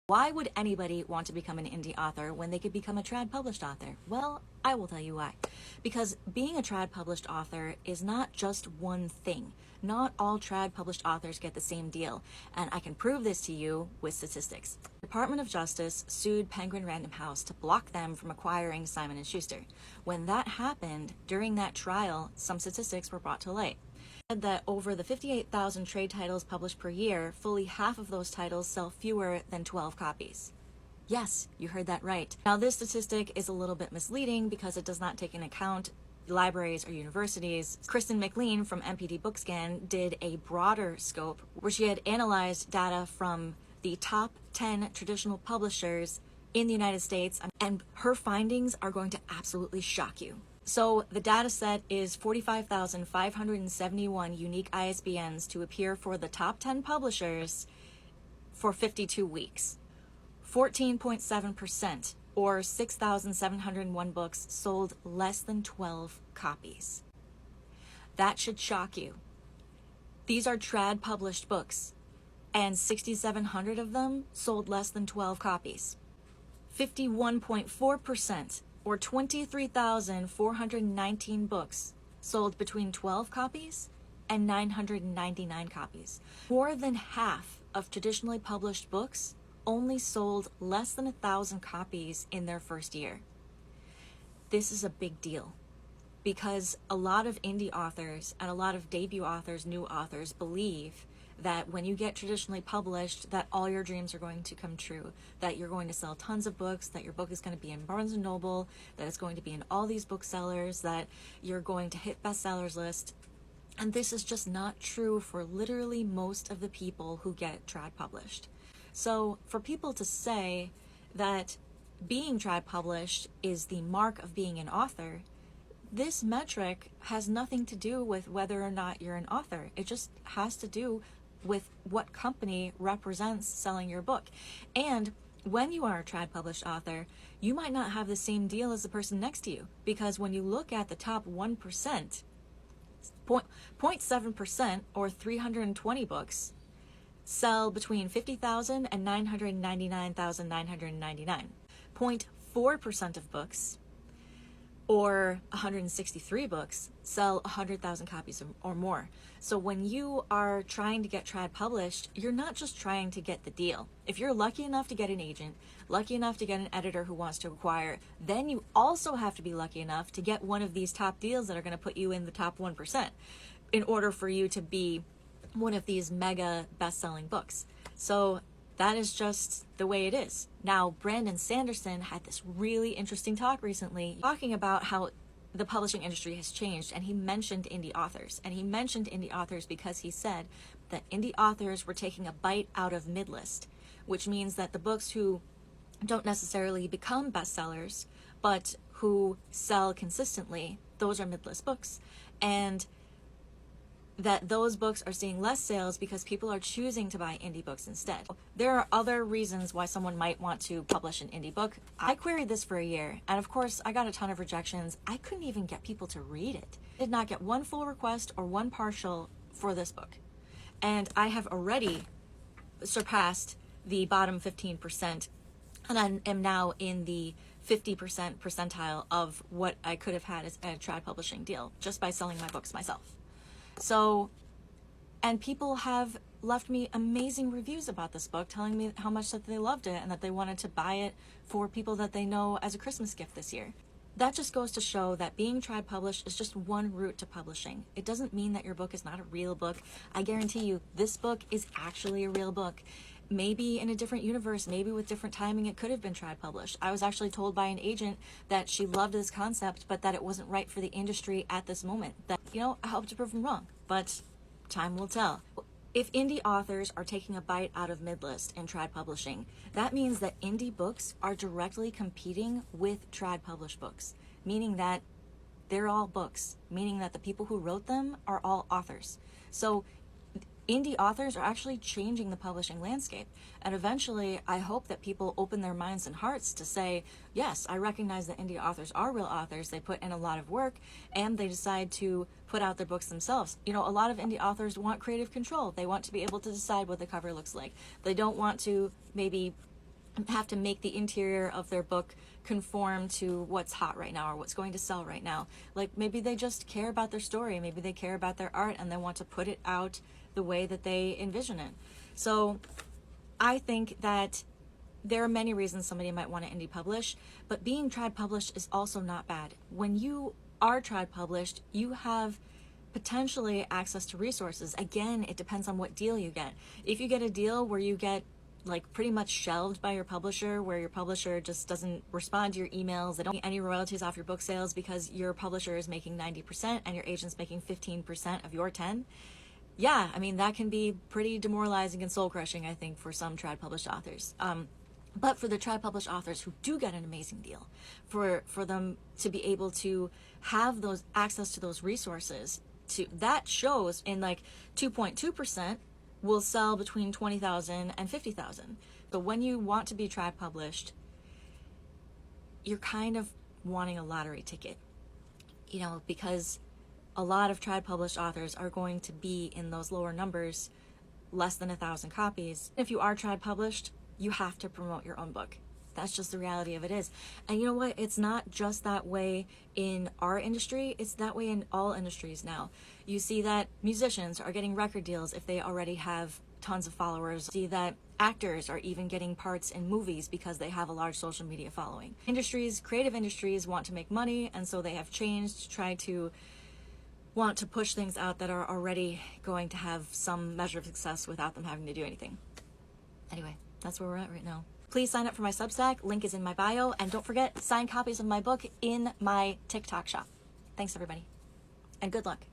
Why would anybody want to become an indie author when they could become a trad published author? Well, I will tell you why. Because being a trad published author is not just one thing. Not all trad published authors get the same deal, and I can prove this to you with statistics. The Department of Justice sued Penguin Random House to block them from acquiring Simon & Schuster. When that happened, during that trial, some statistics were brought to light. That over the 58,000 trade titles published per year, fully half of those titles sell fewer than 12 copies. Yes, you heard that right. Now, this statistic is a little bit misleading because it does not take into account libraries or universities. Kristen McLean from MPD Bookscan did a broader scope where she had analyzed data from the top 10 traditional publishers in the United States, and her findings are going to absolutely shock you. So the data set is 45,571 unique ISBNs to appear for the top 10 publishers for 52 weeks. 14.7%, or 6,701 books, sold less than 12 copies. That should shock you. These are trad published books, and 6,700 of them sold less than 12 copies. 51.4%, or 23,419 books, sold between 12 copies and 999 copies. More than half of traditionally published books only sold less than 1,000 copies in their first year. This is a big deal because a lot of indie authors and a lot of debut authors, new authors, believe that when you get traditionally published, that all your dreams are going to come true, that you're going to sell tons of books, that your book is going to be in Barnes & Noble, that it's going to be in all these booksellers, that you're going to hit bestsellers list. And this is just not true for literally most of the people who get trad published. So for people to say that being trad published is the mark of being an author, this metric has nothing to do with whether or not you're an author. It just has to do with what company represents selling your book. And when you are a trad published author, you might not have the same deal as the person next to you, because when you look at the top 1%, 0.7% or 320 books sell between 50,000 and 999,999. 0.4% of books, or 163 books, sell 100,000 copies or more. So when you are trying to get trad published, you're not just trying to get the deal. If you're lucky enough to get an agent, lucky enough to get an editor who wants to acquire, then you also have to be lucky enough to get one of these top deals that are going to put you in the top 1% in order for you to be one of these mega best-selling books. So that is just the way it is. Now, Brandon Sanderson had this really interesting talk recently talking about how the publishing industry has changed, and he mentioned indie authors. And he mentioned indie authors because he said that indie authors were taking a bite out of mid-list, which means that the books who don't necessarily become bestsellers, but who sell consistently, those are mid-list books. And that those books are seeing less sales because people are choosing to buy indie books instead. There are other reasons why someone might want to publish an indie book. I queried this for a year, and of course I got a ton of rejections. I couldn't even get people to read it. I did not get one full request or one partial for this book. And I have already surpassed the bottom 15%, and I am now in the 50% percentile of what I could have had as a trad publishing deal just by selling my books myself. So, and people have left me amazing reviews about this book, telling me how much that they loved it and that they wanted to buy it for people that they know as a Christmas gift this year. That just goes to show that being trad published is just one route to publishing. It doesn't mean that your book is not a real book. I guarantee you, this book is actually a real book. Maybe in a different universe, maybe with different timing, it could have been trad published. I was actually told by an agent that she loved this concept, but that it wasn't right for the industry at this moment. That, I hope to prove them wrong, but time will tell. If indie authors are taking a bite out of mid-list in trad publishing, that means that indie books are directly competing with trad published books, meaning that they're all books, meaning that the people who wrote them are all authors. So indie authors are actually changing the publishing landscape. And eventually, I hope that people open their minds and hearts to say, yes, I recognize that indie authors are real authors. They put in a lot of work and they decide to put out their books themselves. A lot of indie authors want creative control. They want to be able to decide what the cover looks like. They don't want to maybe have to make the interior of their book conform to what's hot right now or what's going to sell right now. Like maybe they just care about their story, maybe they care about their art and they want to put it out the way that they envision it. So I think that there are many reasons somebody might want to indie publish, but being trad published is also not bad. When you are trad published, you have potentially access to resources. Again, it depends on what deal you get. If you get a deal where you get like pretty much shelved by your publisher, where your publisher just doesn't respond to your emails, they don't get any royalties off your book sales because your publisher is making 90% and your agent's making 15% of your 10, yeah, I mean, that can be pretty demoralizing and soul crushing, I think, for some trad published authors. But for the trad published authors who do get an amazing deal, for them to be able to have those access to those resources, that shows in like 2.2% will sell between 20,000 and 50,000. But when you want to be trad published, you're kind of wanting a lottery ticket, you know, because a lot of trad published authors are going to be in those lower numbers, less than 1,000 copies. If you are trad published, you have to promote your own book. That's just the reality of it is. And you know what? It's not just that way in our industry. It's that way in all industries now. You see that musicians are getting record deals if they already have tons of followers. You see that actors are even getting parts in movies because they have a large social media following. Creative industries want to make money, and so they have changed to try to want to push things out that are already going to have some measure of success without them having to do anything. Anyway, that's where we're at right now. Please sign up for my Substack. Link is in my bio. And don't forget, signed copies of my book in my TikTok shop. Thanks, everybody. And good luck.